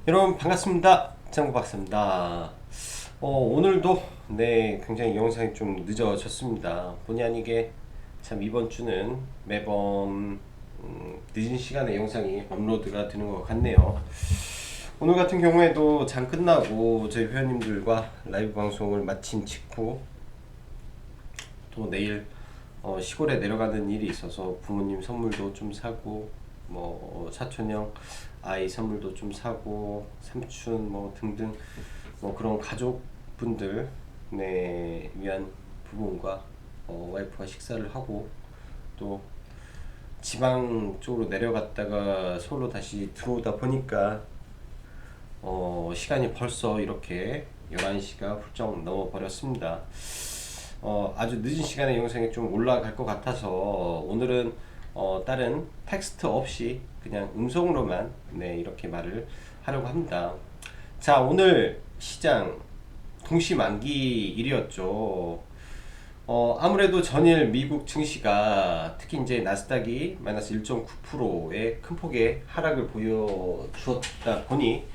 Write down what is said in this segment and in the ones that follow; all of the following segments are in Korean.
여러분 반갑습니다. 장구 박사입니다. 오늘도 굉장히 영상이 좀 늦어졌습니다. 본의 아니게 참 이번 주는 매번 늦은 시간에 영상이 업로드가 되는 것 같네요. 오늘 같은 경우에도 장 끝나고 저희 회원님들과 라이브 방송을 마친 직후 또 내일 시골에 내려가는 일이 있어서 부모님 선물도 좀 사고 사촌형 아이 선물도 좀 사고 삼촌 등등 그런 가족분들 위한 부분과 와이프가 식사를 하고 또 지방 쪽으로 내려갔다가 서울로 다시 들어오다 보니까 시간이 벌써 이렇게 11시가 훌쩍 넘어 버렸습니다. 아주 늦은 시간에 영상이 좀 올라갈 것 같아서 오늘은 다른 텍스트 없이 그냥 음성으로만 이렇게 말을 하려고 합니다. 자, 오늘 시장 동시 만기일이었죠. 아무래도 전일 미국 증시가 특히 이제 나스닥이 마이너스 1.9%의 큰 폭의 하락을 보여주었다 보니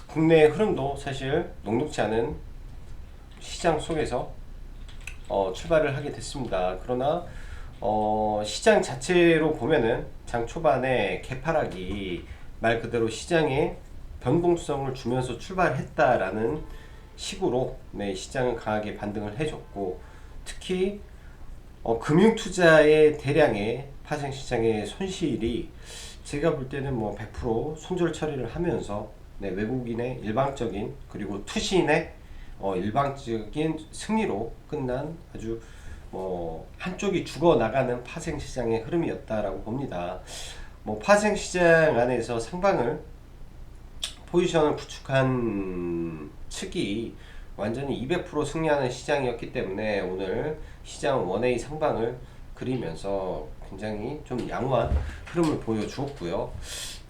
국내 흐름도 사실 녹록지 않은 시장 속에서 출발을 하게 됐습니다. 그러나 시장 자체로 보면은 장 초반에 개파락이 말 그대로 시장에 변동성을 주면서 출발했다라는 식으로 시장은 강하게 반등을 해줬고, 특히 금융투자의 대량의 파생시장의 손실이 제가 볼 때는 100% 손절 처리를 하면서 외국인의 일방적인 그리고 투신의 일방적인 승리로 끝난 아주 한쪽이 죽어나가는 파생시장의 흐름이었다라고 봅니다. 파생시장 안에서 상방을 포지션을 구축한 측이 완전히 200% 승리하는 시장이었기 때문에 오늘 시장 원웨이 상방을 그리면서 굉장히 좀 양호한 흐름을 보여주었고요.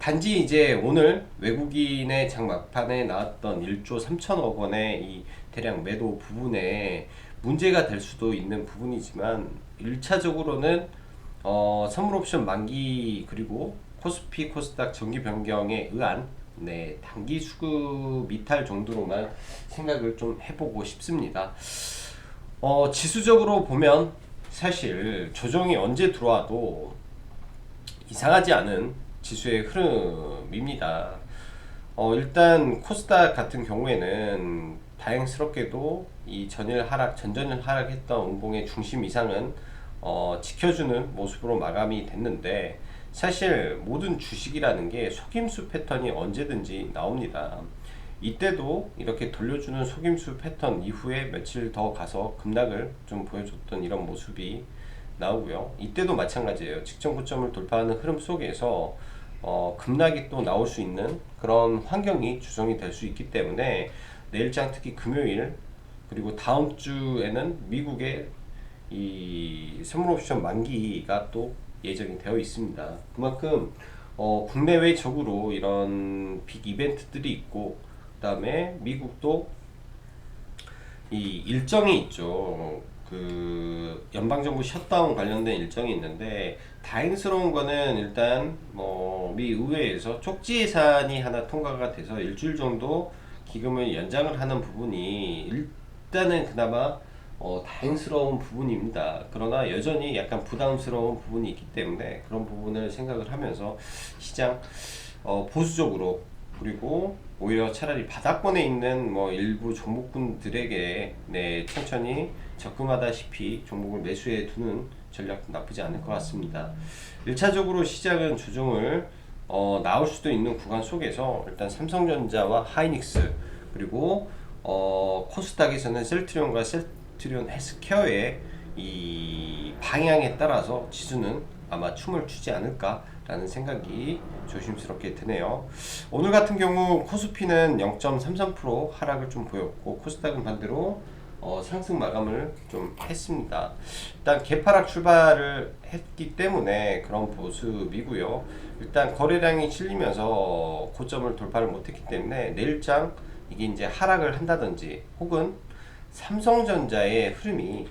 단지 이제 오늘 외국인의 장 막판에 나왔던 1조 3천억 원의 이 대량 매도 부분에 문제가 될 수도 있는 부분이지만 1차적으로는 선물옵션 만기 그리고 코스피 코스닥 정기 변경에 의한 단기 수급 이탈 정도로만 생각을 좀 해보고 싶습니다. 지수적으로 보면 사실 조정이 언제 들어와도 이상하지 않은 지수의 흐름입니다. 일단 코스닥 같은 경우에는 다행스럽게도 이 전전일 하락했던 운봉의 중심 이상은 지켜주는 모습으로 마감이 됐는데, 사실 모든 주식이라는 게 속임수 패턴이 언제든지 나옵니다. 이때도 이렇게 돌려주는 속임수 패턴 이후에 며칠 더 가서 급락을 좀 보여줬던 이런 모습이 나오고요. 이때도 마찬가지예요. 직전 고점을 돌파하는 흐름 속에서 급락이 또 나올 수 있는 그런 환경이 조성이 될 수 있기 때문에 내일장 특히 금요일 그리고 다음 주에는 미국의 이 선물옵션 만기가 또 예정이 되어 있습니다. 그만큼 국내외적으로 이런 빅 이벤트들이 있고, 그 다음에 미국도 이 일정이 있죠. 그 연방정부 셧다운 관련된 일정이 있는데, 다행스러운 거는 일단 미 의회에서 쪽지 예산이 하나 통과가 돼서 일주일 정도 기금을 연장을 하는 부분이 일단은 그나마 다행스러운 부분입니다. 그러나 여전히 약간 부담스러운 부분이 있기 때문에 그런 부분을 생각을 하면서 시장 보수적으로, 그리고 오히려 차라리 바닥권에 있는 일부 종목군들에게 천천히 접근하다시피 종목을 매수해 두는 전략도 나쁘지 않을 것 같습니다. 1차적으로 시장은 조정을 나올 수도 있는 구간 속에서 일단 삼성전자와 하이닉스, 그리고 코스닥에서는 셀트리온과 셀트리온 헬스케어의 이 방향에 따라서 지수는 아마 춤을 추지 않을까라는 생각이 조심스럽게 드네요. 오늘 같은 경우 코스피는 0.33% 하락을 좀 보였고, 코스닥은 반대로 상승 마감을 좀 했습니다. 일단 개파락 출발을 했기 때문에 그런 모습이고요. 일단 거래량이 실리면서 고점을 돌파를 못했기 때문에 내일장 이게 이제 하락을 한다든지 혹은 삼성전자의 흐름이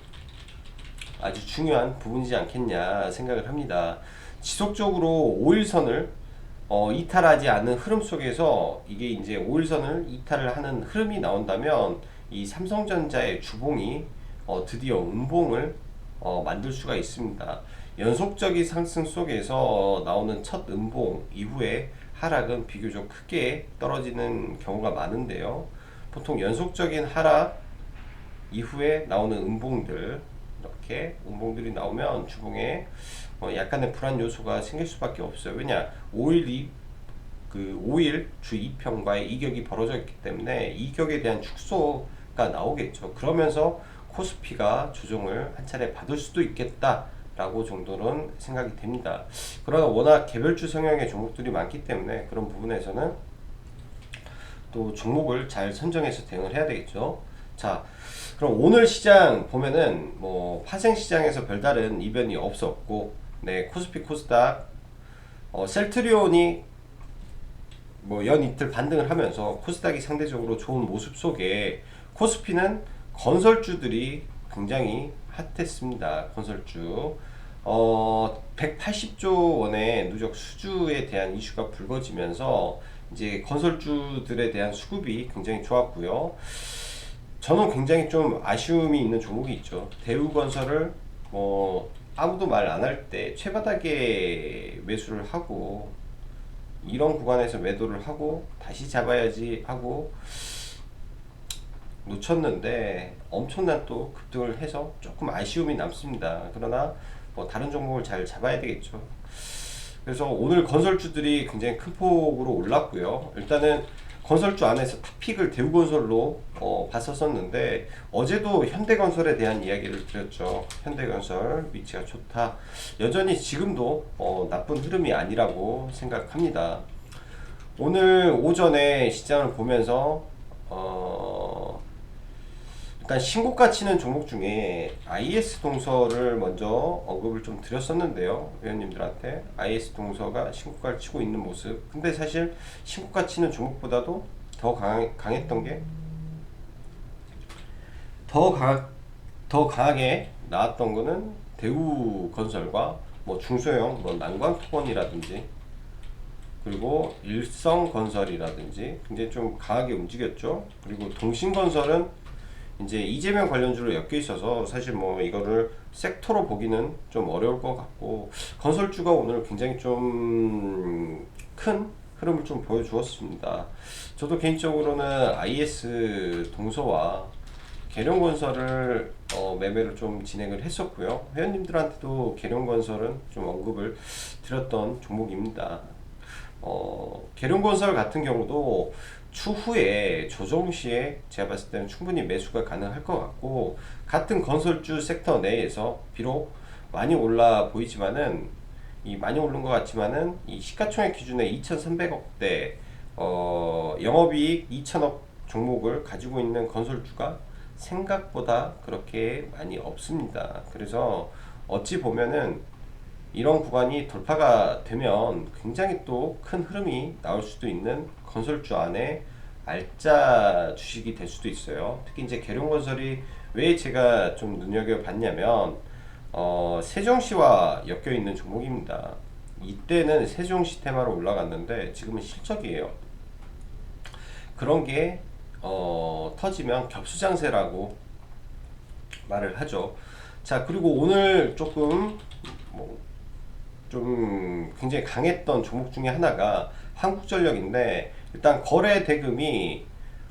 아주 중요한 부분이지 않겠냐 생각을 합니다. 지속적으로 5일선을 이탈하지 않는 흐름 속에서 이게 이제 5일선을 이탈을 하는 흐름이 나온다면 이 삼성전자의 주봉이 드디어 음봉을 만들 수가 있습니다. 연속적인 상승 속에서 나오는 첫 음봉 이후에 하락은 비교적 크게 떨어지는 경우가 많은데요. 보통 연속적인 하락 이후에 나오는 음봉들, 이렇게 음봉들이 나오면 주봉에 약간의 불안 요소가 생길 수밖에 없어요. 왜냐, 5일 주 2평과의 이격이 벌어져 있기 때문에 이격에 대한 축소가 나오겠죠. 그러면서 코스피가 조정을 한 차례 받을 수도 있겠다 라고 정도는 생각이 됩니다. 그러나 워낙 개별주 성향의 종목들이 많기 때문에 그런 부분에서는 또 종목을 잘 선정해서 대응을 해야 되겠죠. 자, 그럼 오늘 시장 보면은 뭐 파생 시장에서 별다른 이변이 없었고, 네, 코스피 코스닥 셀트리온이 뭐 연 이틀 반등을 하면서 코스닥이 상대적으로 좋은 모습 속에 코스피는 건설주들이 굉장히 핫했습니다. 건설주 180조 원의 누적 수주에 대한 이슈가 불거지면서 이제 건설주들에 대한 수급이 굉장히 좋았고요. 저는 굉장히 좀 아쉬움이 있는 종목이 있죠. 대우건설을 아무도 말 안 할 때 최바닥에 매수를 하고 이런 구간에서 매도를 하고 다시 잡아야지 하고 놓쳤는데 엄청난 또 급등을 해서 조금 아쉬움이 남습니다. 그러나 뭐 다른 종목을 잘 잡아야 되겠죠. 그래서 오늘 건설주들이 굉장히 큰 폭으로 올랐고요. 일단은 건설주 안에서 탑픽을 대우건설로 봤었었는데 어제도 현대건설에 대한 이야기를 드렸죠. 현대건설 위치가 좋다. 여전히 지금도 나쁜 흐름이 아니라고 생각합니다. 오늘 오전에 시장을 보면서 일단 신고가 치는 종목 중에 IS 동서를 먼저 언급을 좀 드렸었는데요. 회원님들한테 IS 동서가 신고가를 치고 있는 모습. 근데 사실 신고가 치는 종목보다도 더 강했던 게 더 강하게 나왔던 거는 대우건설과 뭐 중소형 뭐 난광토건이라든지 그리고 일성건설이라든지 굉장히 좀 강하게 움직였죠. 그리고 동신건설은 이제 이재명 관련주로 엮여 있어서 사실 뭐 이거를 섹터로 보기는 좀 어려울 것 같고 건설주가 오늘 굉장히 좀 큰 흐름을 좀 보여주었습니다. 저도 개인적으로는 IS 동서와 계룡건설을 매매를 좀 진행을 했었고요. 회원님들한테도 계룡건설은 좀 언급을 드렸던 종목입니다. 계룡건설 같은 경우도 추후에 조정 시에 제가 봤을 때는 충분히 매수가 가능할 것 같고 같은 건설주 섹터 내에서 비록 많이 올라 보이지만은 이 많이 오른 것 같지만은 이 시가총액 기준에 2,300억대 영업이익 2천억 종목을 가지고 있는 건설주가 생각보다 그렇게 많이 없습니다. 그래서 어찌 보면은 이런 구간이 돌파가 되면 굉장히 또 큰 흐름이 나올 수도 있는 건설주 안에 알짜 주식이 될 수도 있어요. 특히 이제 계룡건설이 왜 제가 좀 눈여겨봤냐면 세종시와 엮여 있는 종목입니다. 이때는 세종시 테마로 올라갔는데 지금은 실적이에요. 그런 게 터지면 겹수장세라고 말을 하죠. 자, 그리고 오늘 조금 좀 굉장히 강했던 종목 중에 하나가 한국전력인데 일단 거래 대금이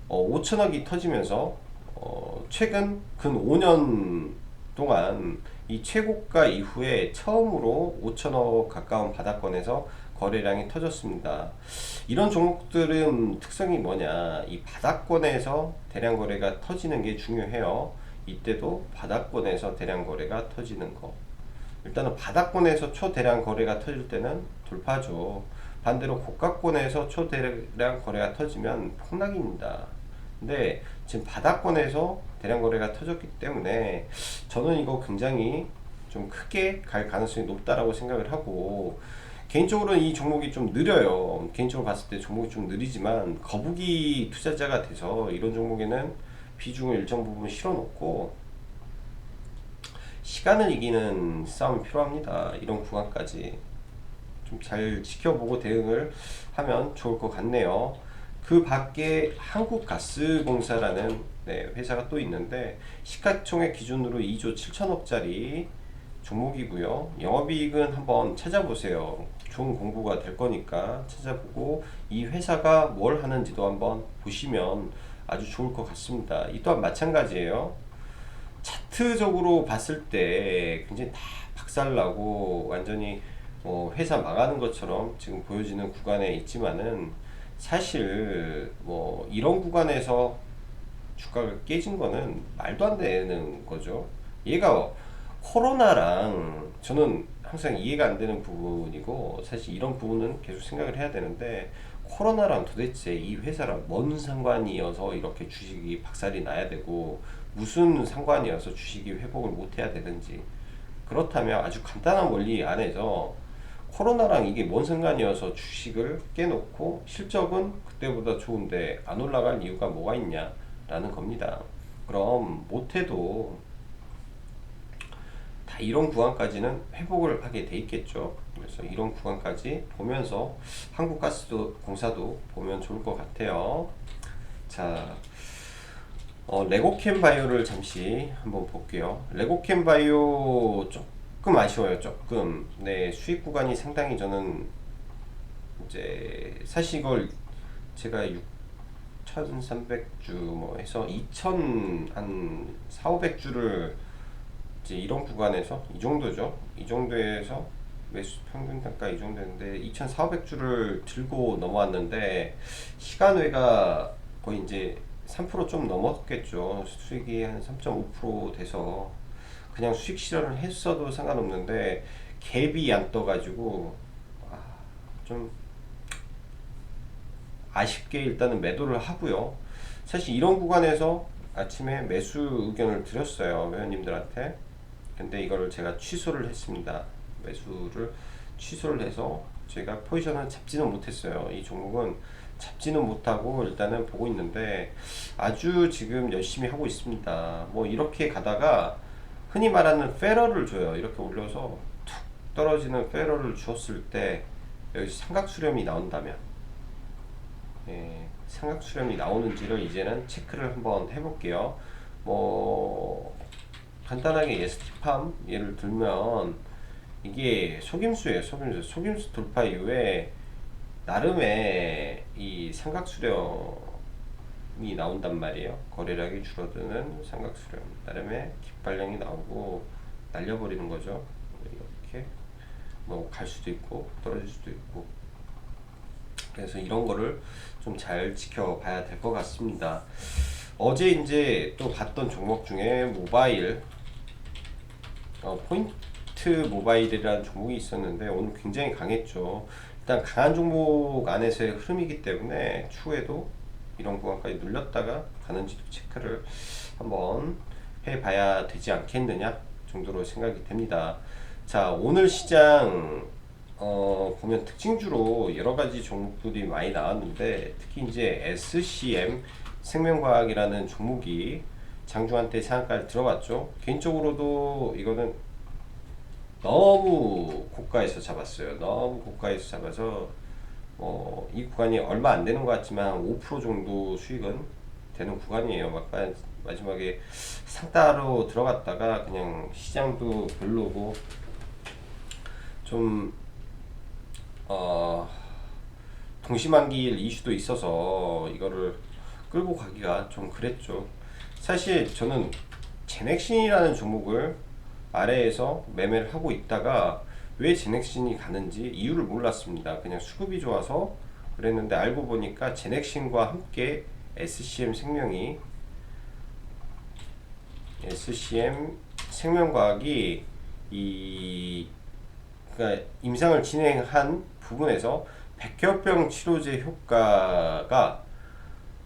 5천억이 터지면서 최근 근 5년 동안 이 최고가 이후에 처음으로 5천억 가까운 바닥권에서 거래량이 터졌습니다. 이런 종목들은 특성이 뭐냐, 이 바닥권에서 대량 거래가 터지는 게 중요해요. 이때도 바닥권에서 대량 거래가 터지는 거, 일단은 바닥권에서 초대량 거래가 터질 때는 돌파죠. 반대로 고가권에서 초대량 거래가 터지면 폭락입니다. 근데 지금 바닥권에서 대량 거래가 터졌기 때문에 저는 이거 굉장히 좀 크게 갈 가능성이 높다라고 생각을 하고, 개인적으로는 이 종목이 좀 느려요. 개인적으로 봤을 때 종목이 좀 느리지만 거북이 투자자가 돼서 이런 종목에는 비중을 일정 부분 실어놓고 시간을 이기는 싸움이 필요합니다. 이런 구간까지. 좀 잘 지켜보고 대응을 하면 좋을 것 같네요. 그 밖에 한국가스공사라는 회사가 또 있는데 시가총액 기준으로 2조 7천억짜리 종목이고요. 영업이익은 한번 찾아보세요. 좋은 공부가 될 거니까 찾아보고 이 회사가 뭘 하는지도 한번 보시면 아주 좋을 것 같습니다. 이 또한 마찬가지예요. 차트적으로 봤을 때 굉장히 다 박살나고 완전히 회사 망하는 것처럼 지금 보여지는 구간에 있지만은 사실 이런 구간에서 주가가 깨진 거는 말도 안 되는 거죠. 얘가 코로나랑 저는 항상 이해가 안 되는 부분이고 사실 이런 부분은 계속 생각을 해야 되는데 코로나랑 도대체 이 회사랑 뭔 상관이어서 이렇게 주식이 박살이 나야 되고 무슨 상관이어서 주식이 회복을 못 해야 되는지 그렇다면 아주 간단한 원리 안에서 코로나랑 이게 뭔 상관이어서 주식을 깨놓고 실적은 그때보다 좋은데 안 올라갈 이유가 뭐가 있냐라는 겁니다. 그럼 못해도 다 이런 구간까지는 회복을 하게 돼 있겠죠. 그래서 이런 구간까지 보면서 한국가스도 공사도 보면 좋을 것 같아요. 자, 레고캠 바이오를 잠시 한번 볼게요. 레고캠 바이오 조금 아쉬워요. 조금. 네, 수익 구간이 상당히 저는 이제 사실 이걸 제가 6,300주 뭐 해서 2,000 한 4, 500주를 이제 이런 구간에서 이 정도죠. 이 정도에서 매수 평균 단가 이 정도인데 2,400주를 들고 넘어왔는데 시간외가 거의 이제 3%좀 넘었겠죠. 수익이 한 3.5% 돼서 그냥 수익 실현을 했어도 상관없는데 갭이 안 떠가지고 좀 아쉽게 일단은 매도를 하고요. 사실 이런 구간에서 아침에 매수 의견을 드렸어요, 회원님들한테. 근데 이거를 제가 취소를 했습니다. 매수를 취소를 해서 제가 포지션을 잡지는 못했어요. 이 종목은 잡지는 못하고 일단은 보고 있는데 아주 지금 열심히 하고 있습니다. 뭐 이렇게 가다가 흔히 말하는 페러를 줘요. 이렇게 올려서 툭 떨어지는 페러를 주었을 때 여기 삼각수렴이 나온다면 삼각수렴이 나오는지를 이제는 체크를 한번 해볼게요. 뭐 간단하게 예스티팜 예를 들면 이게 속임수예요. 속임수 돌파 이후에 나름의 이 삼각수렴이 나온단 말이에요. 거래량이 줄어드는 삼각수렴 나름의 깃발량이 나오고 날려버리는 거죠. 이렇게 뭐 갈 수도 있고 떨어질 수도 있고 그래서 이런 거를 좀 잘 지켜봐야 될 것 같습니다. 어제 이제 또 봤던 종목 중에 모바일 포인트 모바일이라는 종목이 있었는데 오늘 굉장히 강했죠. 일단 강한 종목 안에서의 흐름이기 때문에 추후에도 이런 구간까지 눌렸다가 가는지도 체크를 한번 해봐야 되지 않겠느냐 정도로 생각이 됩니다. 자, 오늘 시장 보면 특징주로 여러 가지 종목들이 많이 나왔는데 특히 이제 SCM 생명과학이라는 종목이 장중한테 상한가를 들어갔죠. 개인적으로도 이거는 너무 고가에서 잡았어요. 너무 고가에서 잡아서 이 구간이 얼마 안 되는 것 같지만 5% 정도 수익은 되는 구간이에요. 마지막에 상따로 들어갔다가 그냥 시장도 별로고 좀 동시만기일 이슈도 있어서 이거를 끌고 가기가 좀 그랬죠. 사실 저는 제넥신이라는 종목을 아래에서 매매를 하고 있다가 왜 제넥신이 가는지 이유를 몰랐습니다. 그냥 수급이 좋아서 그랬는데 알고 보니까 제넥신과 함께 SCM 생명과학이 그러니까 임상을 진행한 부분에서 백혈병 치료제 효과가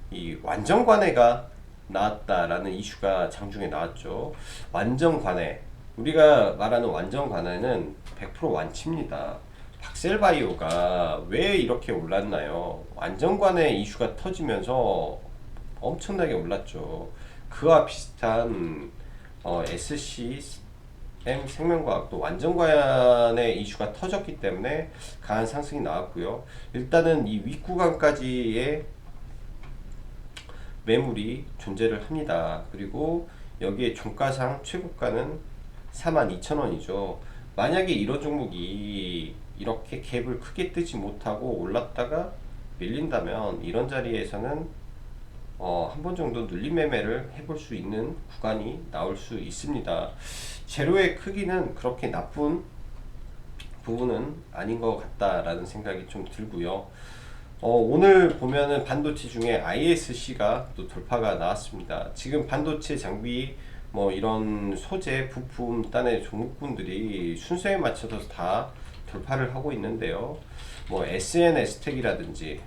이 완전관해가 나왔다라는 이슈가 장중에 나왔죠. 완전관해, 우리가 말하는 완전관해는 100% 완치입니다. 박셀바이오가 왜 이렇게 올랐나요? 완전관해 이슈가 터지면서 엄청나게 올랐죠. 그와 비슷한 SC 생명과학도 완전 과열의 이슈가 터졌기 때문에 강한 상승이 나왔고요. 일단은 이 윗구간까지의 매물이 존재를 합니다. 그리고 여기에 종가상 최고가는 42,000원이죠. 만약에 이런 종목이 이렇게 갭을 크게 뜨지 못하고 올랐다가 밀린다면 이런 자리에서는 한 번 정도 눌림 매매를 해볼 수 있는 구간이 나올 수 있습니다. 재료의 크기는 그렇게 나쁜 부분은 아닌 것 같다라는 생각이 좀 들고요. 오늘 보면은 반도체 중에 ISC가 또 돌파가 나왔습니다. 지금 반도체 장비 뭐 이런 소재 부품 단의 종목군들이 순서에 맞춰서 다 돌파를 하고 있는데요. 뭐 SNS텍이라든지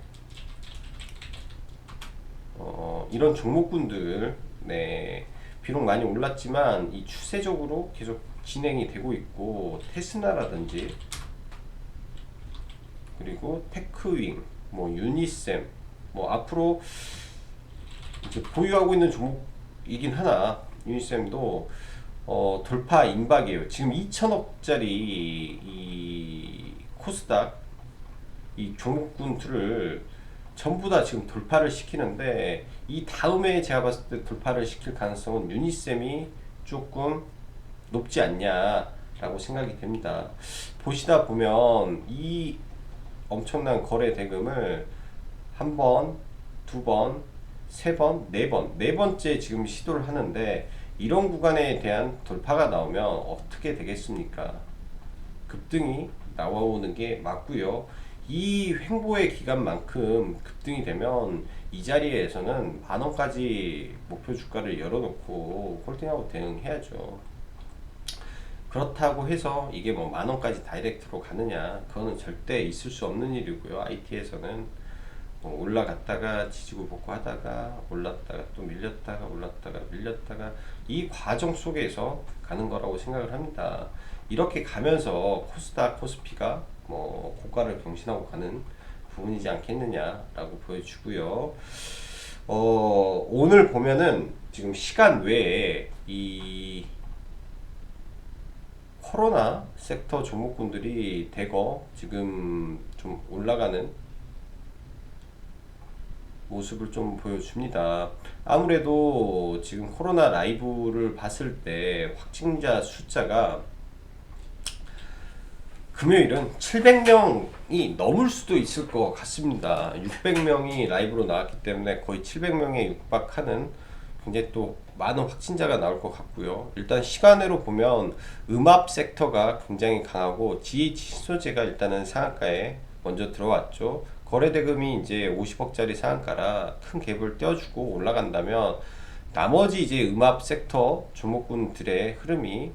이런 종목군들, 네, 비록 많이 올랐지만 이 추세적으로 계속 진행이 되고 있고, 테스나라든지 그리고 테크윙, 뭐 유니셈, 뭐 앞으로 이제 보유하고 있는 종목이긴 하나, 유니셈도 돌파 임박이에요. 지금 2천억짜리 이 코스닥 이 종목군들을 전부 다 지금 돌파를 시키는데, 이 다음에 제가 봤을 때 돌파를 시킬 가능성은 유니셈이 조금 높지 않냐라고 생각이 됩니다. 보시다 보면 이 엄청난 거래 대금을 한 번, 두 번, 세 번, 네 번째 지금 시도를 하는데, 이런 구간에 대한 돌파가 나오면 어떻게 되겠습니까? 급등이 나와오는 게 맞고요. 이 횡보의 기간만큼 급등이 되면 이 자리에서는 만원까지 목표 주가를 열어놓고 홀딩하고 대응해야죠. 그렇다고 해서 이게 뭐 만원까지 다이렉트로 가느냐, 그거는 절대 있을 수 없는 일이고요. IT에서는 올라갔다가 지지고 볶고 하다가 올랐다가 또 밀렸다가 올랐다가 밀렸다가 이 과정 속에서 가는 거라고 생각을 합니다. 이렇게 가면서 코스닥, 코스피가 뭐 고가를 경신하고 가는 부분이지 않겠느냐라고 보여주고요. 오늘 보면은 지금 시간 외에 이 코로나 섹터 종목군들이 대거 지금 좀 올라가는 모습을 좀 보여줍니다. 아무래도 지금 코로나 라이브를 봤을 때 확진자 숫자가 금요일은 700명이 넘을 수도 있을 것 같습니다. 600명이 라이브로 나왔기 때문에 거의 700명에 육박하는 굉장히 또 많은 확진자가 나올 것 같고요. 일단 시간으로 보면 음압 섹터가 굉장히 강하고 GH 신소재가 일단은 상한가에 먼저 들어왔죠. 거래대금이 이제 50억짜리 상한가라 큰 갭을 떼어주고 올라간다면 나머지 이제 음압 섹터 종목군들의 흐름이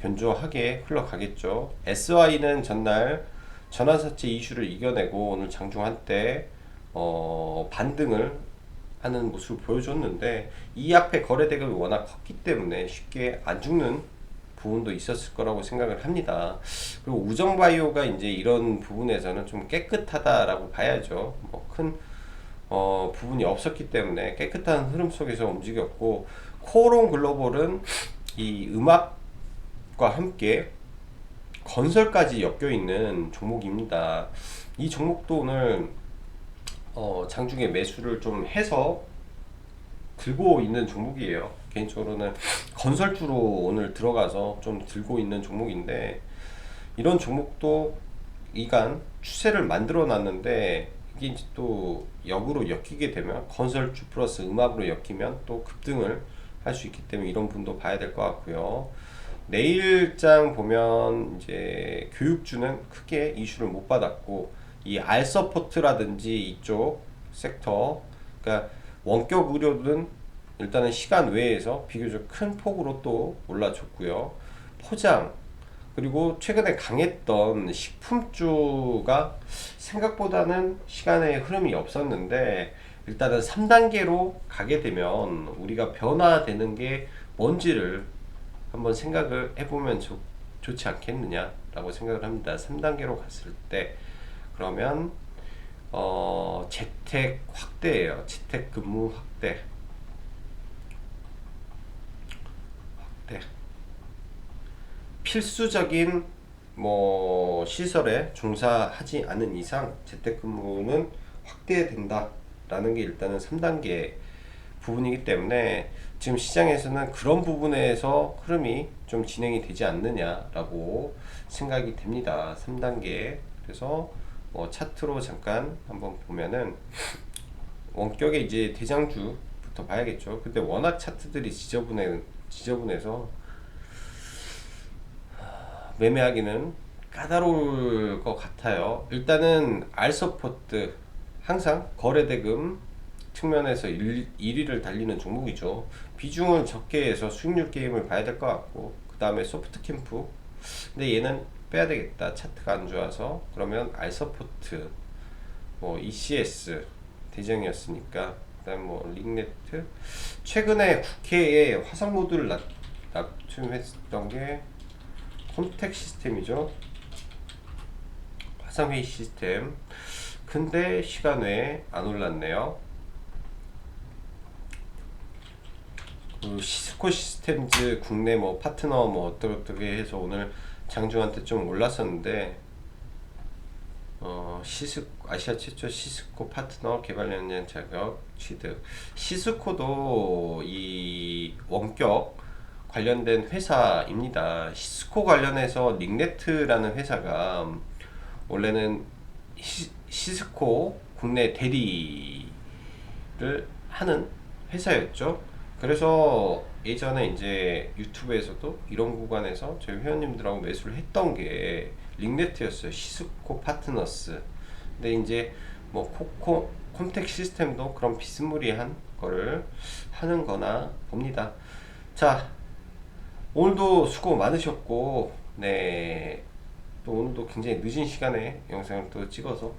견조하게 흘러가겠죠. SY는 전날 전환사채 이슈를 이겨내고 오늘 장중 한때 반등을 하는 모습을 보여줬는데, 이 앞에 거래대금이 워낙 컸기 때문에 쉽게 안 죽는 부분도 있었을 거라고 생각을 합니다. 그리고 우정바이오가 이제 이런 부분에서는 좀 깨끗하다라고 봐야죠. 뭐 큰 부분이 없었기 때문에 깨끗한 흐름 속에서 움직였고, 코오롱 글로벌은 이 음악과 함께 건설까지 엮여 있는 종목입니다. 이 종목도 오늘 장중에 매수를 좀 해서 들고 있는 종목이에요. 개인적으로는 건설주로 오늘 들어가서 좀 들고 있는 종목인데, 이런 종목도 이간 추세를 만들어 놨는데 이게 이제 또 역으로 엮이게 되면, 건설주 플러스 음압으로 엮이면 또 급등을 할 수 있기 때문에 이런 분도 봐야 될 것 같고요. 내일장 보면 이제 교육주는 크게 이슈를 못 받았고, 이 알서포트라든지 이쪽 섹터, 그러니까 원격 의료는 일단은 시간 외에서 비교적 큰 폭으로 또 올라줬고요. 포장, 그리고 최근에 강했던 식품주가 생각보다는 시간의 흐름이 없었는데, 일단은 3단계로 가게 되면 우리가 변화되는 게 뭔지를 한번 생각을 해보면 좋지 않겠느냐라고 생각을 합니다. 3단계로 갔을 때 그러면 재택 확대예요. 재택 근무 확대. 필수적인 뭐 시설에 종사하지 않은 이상 재택근무는 확대된다라는 게 일단은 3단계 부분이기 때문에 지금 시장에서는 그런 부분에서 흐름이 좀 진행이 되지 않느냐라고 생각이 됩니다. 3단계. 그래서 뭐 차트로 잠깐 한번 보면은 원격의 이제 대장주부터 봐야겠죠. 근데 워낙 차트들이 지저분해서 매매하기는 까다로울 것 같아요. 일단은 알서포트 항상 거래대금 측면에서 1위를 달리는 종목이죠. 비중을 적게 해서 수익률 게임을 봐야 될 것 같고, 그 다음에 소프트캠프. 근데 얘는 빼야 되겠다. 차트가 안 좋아서. 그러면 알서포트, 뭐 ECS 대장이었으니까. 그 다음 뭐 링네트. 최근에 국회에 화상 모듈을 납품했던 게 콘택 시스템이죠. 화상회의 시스템. 근데 시간 외에 안 올랐네요. 그 시스코 시스템즈 국내 뭐 파트너 뭐 어떻게 해서 오늘 장중한테 좀 올랐었는데, 아시아 최초 시스코 파트너 개발 연령 자격 취득. 시스코도 이 원격 관련된 회사입니다. 시스코 관련해서 링네트라는 회사가 원래는 시스코 국내 대리를 하는 회사였죠. 그래서 예전에 이제 유튜브에서도 이런 구간에서 저희 회원님들하고 매수를 했던 게 링네트였어요. 시스코 파트너스. 근데 이제 뭐 콘택 시스템도 그런 비스무리한 거를 하는 거나 봅니다. 자, 오늘도 수고 많으셨고, 네, 또 오늘도 굉장히 늦은 시간에 영상을 또 찍어서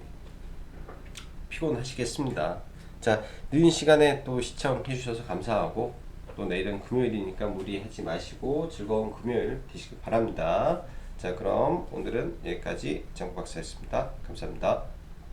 피곤하시겠습니다. 자, 늦은 시간에 또 시청해 주셔서 감사하고, 또 내일은 금요일이니까 무리하지 마시고 즐거운 금요일 되시길 바랍니다. 자, 그럼 오늘은 여기까지 장박사였습니다. 감사합니다.